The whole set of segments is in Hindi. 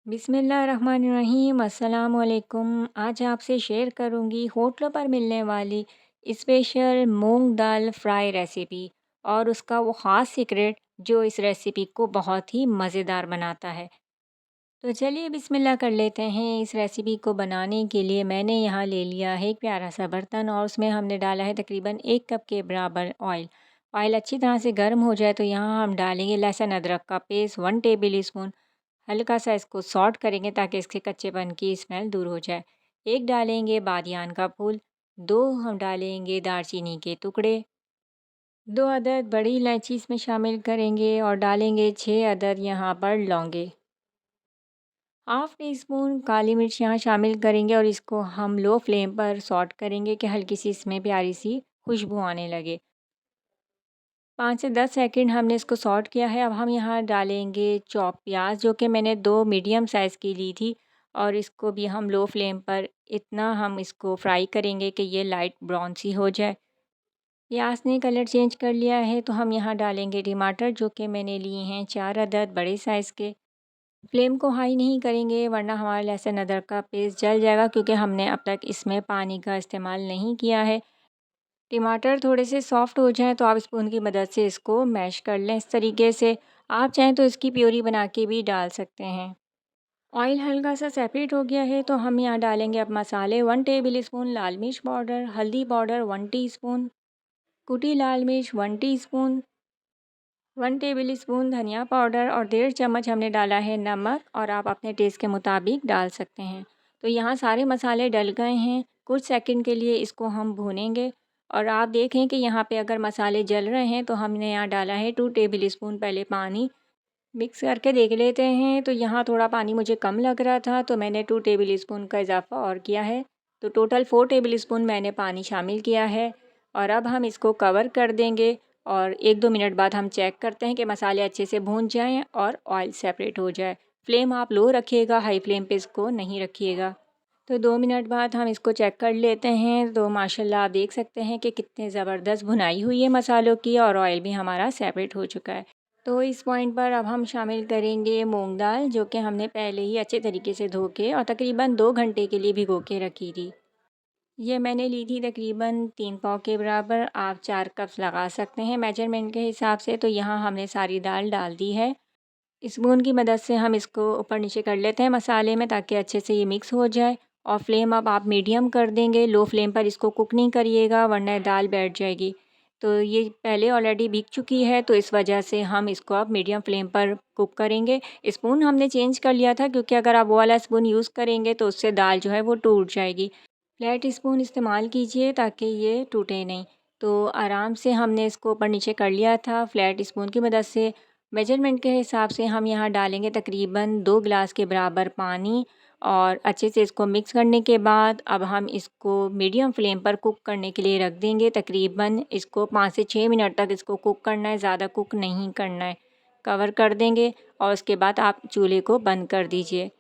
बिस्मिल्लाहिर्रहमानिर्रहीम अस्सलाम वालेकुम। आज आपसे शेयर करूंगी होटलों पर मिलने वाली स्पेशल मूंग दाल फ्राई रेसिपी और उसका वो ख़ास सीक्रेट जो इस रेसिपी को बहुत ही मज़ेदार बनाता है। तो चलिए बिस्मिल्लाह कर लेते हैं। इस रेसिपी को बनाने के लिए मैंने यहाँ ले लिया है एक प्यारा सा बर्तन और उसमें हमने डाला है तकरीबन 1 कप के बराबर ऑयल। ऑयल अच्छी तरह से गर्म हो जाए तो यहाँ हम डालेंगे लहसुन अदरक का पेस्ट 1 टेबल स्पून। हल्का सा इसको सॉट करेंगे ताकि इसके कच्चेपन की स्मेल दूर हो जाए। एक डालेंगे बादियान का फूल, 2 हम डालेंगे दालचीनी के टुकड़े, 2 अदद बड़ी इलायची इसमें शामिल करेंगे और डालेंगे 6 अदद यहाँ पर लौंगे। हाफ़ टी स्पून काली मिर्च यहाँ शामिल करेंगे और इसको हम लो फ्लेम पर सॉट करेंगे कि हल्की सी इसमें प्यारी सी खुशबू आने लगे। 5 से 10 सेकंड हमने इसको सॉट किया है। अब हम यहाँ डालेंगे चॉप प्याज जो कि मैंने 2 मीडियम साइज़ की ली थी और इसको भी हम लो फ्लेम पर इतना हम इसको फ्राई करेंगे कि ये लाइट ब्राउन सी हो जाए। प्याज ने कलर चेंज कर लिया है तो हम यहाँ डालेंगे टमाटर जो कि मैंने लिए हैं 4 अदद बड़े साइज़ के। फ्लेम को हाई नहीं करेंगे वरना हमारा लहसुन अदरक का पेस्ट जल जाएगा क्योंकि हमने अब तक इसमें पानी का इस्तेमाल नहीं किया है। टमाटर थोड़े से सॉफ्ट हो जाएं तो आप स्पून की मदद से इसको मैश कर लें इस तरीके से। आप चाहें तो इसकी प्योरी बना के भी डाल सकते हैं। ऑयल हल्का सा सेपरेट हो गया है तो हम यहाँ डालेंगे अब मसाले 1 टेबल स्पून लाल मिर्च पाउडर, हल्दी पाउडर 1 टीस्पून, कुटी लाल मिर्च 1 टीस्पून, 1 टेबल स्पून धनिया पाउडर और 1.5 चम्मच हमने डाला है नमक और आप अपने टेस्ट के मुताबिक डाल सकते हैं। तो यहाँ सारे मसाले डल गए हैं। कुछ सेकंड के लिए इसको हम भूनेंगे और आप देखें कि यहाँ पे अगर मसाले जल रहे हैं तो हमने यहाँ डाला है 2 टेबल स्पून पहले पानी। मिक्स करके देख लेते हैं तो यहाँ थोड़ा पानी मुझे कम लग रहा था तो मैंने 2 टेबल स्पून का इजाफ़ा और किया है। तो टोटल 4 टेबल स्पून मैंने पानी शामिल किया है और अब हम इसको कवर कर देंगे और 1-2 मिनट बाद हम चेक करते हैं कि मसाले अच्छे से भून जाएँ और ऑयल सेपरेट हो जाए। फ्लेम आप लो रखिएगा, हाई फ्लेम पे इसको नहीं रखिएगा। तो 2 मिनट बाद हम इसको चेक कर लेते हैं तो माशाल्लाह आप देख सकते हैं कि कितने ज़बरदस्त भुनाई हुई है मसालों की और ऑयल भी हमारा सेपरेट हो चुका है। तो इस पॉइंट पर अब हम शामिल करेंगे मूंग दाल जो कि हमने पहले ही अच्छे तरीके से धो के और तकरीबन 2 घंटे के लिए भिगो के रखी थी। ये मैंने ली थी तकरीबन 3 पाव के बराबर। आप 4 कप्स लगा सकते हैं मेजरमेंट के हिसाब से। तो यहाँ हमने सारी दाल डाल दी है। स्पून की मदद से हम इसको ऊपर नीचे कर लेते हैं मसाले में ताकि अच्छे से ये मिक्स हो जाए और फ्लेम अब आप मीडियम कर देंगे। लो फ्लेम पर इसको कुक नहीं करिएगा वरना दाल बैठ जाएगी। तो ये पहले ऑलरेडी भीग चुकी है तो इस वजह से हम इसको अब मीडियम फ्लेम पर कुक करेंगे। स्पून हमने चेंज कर लिया था क्योंकि अगर आप वो वाला स्पून यूज़ करेंगे तो उससे दाल जो है वो टूट जाएगी। फ्लैट स्पून इस्तेमाल कीजिए ताकि ये टूटे नहीं। तो आराम से हमने इसको ऊपर नीचे कर लिया था फ्लैट स्पून की मदद से। मेजरमेंट के हिसाब से हम यहाँ डालेंगे तकरीबन 2 गिलास के बराबर पानी और अच्छे से इसको मिक्स करने के बाद अब हम इसको मीडियम फ्लेम पर कुक करने के लिए रख देंगे। तकरीबन इसको 5 से 6 मिनट तक इसको कुक करना है, ज़्यादा कुक नहीं करना है। कवर कर देंगे और उसके बाद आप चूल्हे को बंद कर दीजिए।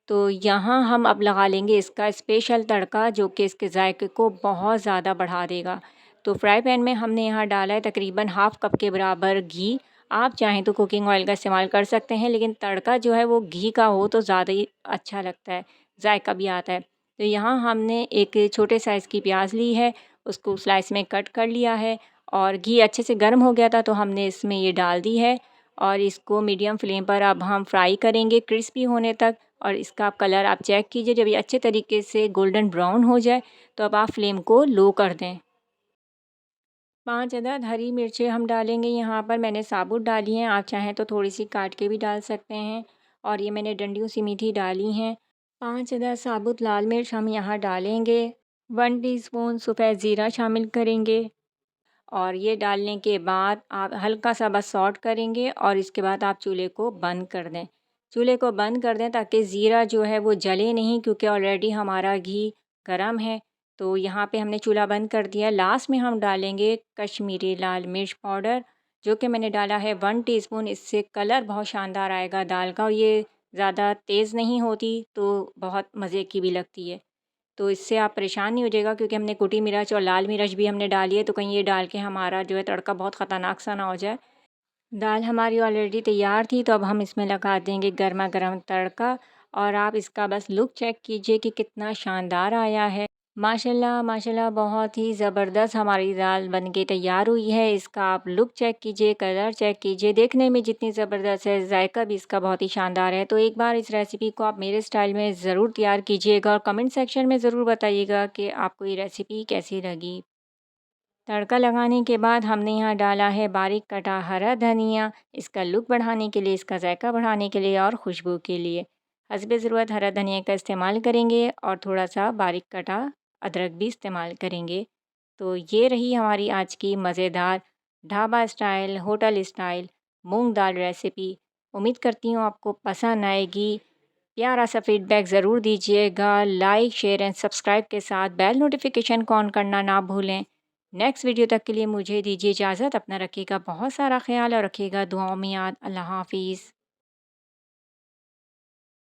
तो यहाँ हम अब लगा लेंगे इसका स्पेशल तड़का जो कि इसके जायके को बहुत ज़्यादा बढ़ा देगा। तो फ्राई पैन में हमने यहाँ डाला है तकरीबन हाफ़ कप के बराबर घी। आप चाहें तो कुकिंग ऑयल का इस्तेमाल कर सकते हैं लेकिन तड़का जो है वो घी का हो तो ज़्यादा ही अच्छा लगता है, जायका भी आता है। तो यहाँ हमने एक छोटे साइज़ की प्याज ली है, उसको स्लाइस में कट कर लिया है और घी अच्छे से गर्म हो गया था तो हमने इसमें ये डाल दी है और इसको मीडियम फ्लेम पर अब हम फ्राई करेंगे क्रिस्पी होने तक। और इसका आप कलर आप चेक कीजिए, जब ये अच्छे तरीके से गोल्डन ब्राउन हो जाए तो अब आप फ्लेम को लो कर दें। 5 अदद हरी मिर्चें हम डालेंगे यहाँ पर, मैंने साबुत डाली हैं, आप चाहें तो थोड़ी सी काट के भी डाल सकते हैं। और ये मैंने डंडियों सी मीठी डाली हैं। 5 अदद साबुत लाल मिर्च हम यहाँ डालेंगे। 1 टीस्पून सफ़ेद ज़ीरा शामिल करेंगे और ये डालने के बाद आप हल्का सा बस सॉट करेंगे और इसके बाद आप चूल्हे को बंद कर दें। चूल्हे को बंद कर दें ताकि ज़ीरा जो है वो जले नहीं क्योंकि ऑलरेडी हमारा घी गरम है। तो यहाँ पे हमने चूल्हा बंद कर दिया। लास्ट में हम डालेंगे कश्मीरी लाल मिर्च पाउडर जो कि मैंने डाला है 1 टीस्पून। इससे कलर बहुत शानदार आएगा दाल का और ये ज़्यादा तेज़ नहीं होती तो बहुत मज़े की भी लगती है। तो इससे आप परेशान नहीं हो जाइएगा क्योंकि हमने कुटी मिर्च और लाल मिर्च भी हमने डाली है तो कहीं ये डाल के हमारा जो है तड़का बहुत ख़तरनाक सा ना हो जाए। दाल हमारी ऑलरेडी तैयार थी तो अब हम इसमें लगा देंगे गर्मा गर्म तड़का और आप इसका बस लुक चेक कीजिए कि कितना शानदार आया है। माशाल्लाह माशाल्लाह बहुत ही ज़बरदस्त हमारी दाल बन के तैयार हुई है। इसका आप लुक चेक कीजिए, कलर चेक कीजिए, देखने में जितनी ज़बरदस्त है, जायका भी इसका बहुत ही शानदार है। तो एक बार इस रेसिपी को आप मेरे स्टाइल में ज़रूर तैयार कीजिएगा और कमेंट सेक्शन में ज़रूर बताइएगा कि आपको ये रेसिपी कैसी लगी। तड़का लगाने के बाद हमने यहाँ डाला है बारीक कटा हरा धनिया, इसका लुक बढ़ाने के लिए, इसका जायका बढ़ाने के लिए और खुशबू के लिए। हस्बे ज़रूरत हरा धनिया का इस्तेमाल करेंगे और थोड़ा सा बारीक कटा अदरक भी इस्तेमाल करेंगे। तो ये रही हमारी आज की मज़ेदार ढाबा स्टाइल, होटल स्टाइल मूंग दाल रेसिपी। उम्मीद करती हूँ आपको पसंद आएगी। प्यारा सा फीडबैक ज़रूर दीजिएगा। लाइक शेयर एंड सब्सक्राइब के साथ बेल नोटिफिकेशन को ऑन करना ना भूलें। नेक्स्ट वीडियो तक के लिए मुझे दीजिए इजाज़त। अपना रखिएगा बहुत सारा ख्याल और रखिएगा दुआओं में याद। अल्लाह हाफिज़।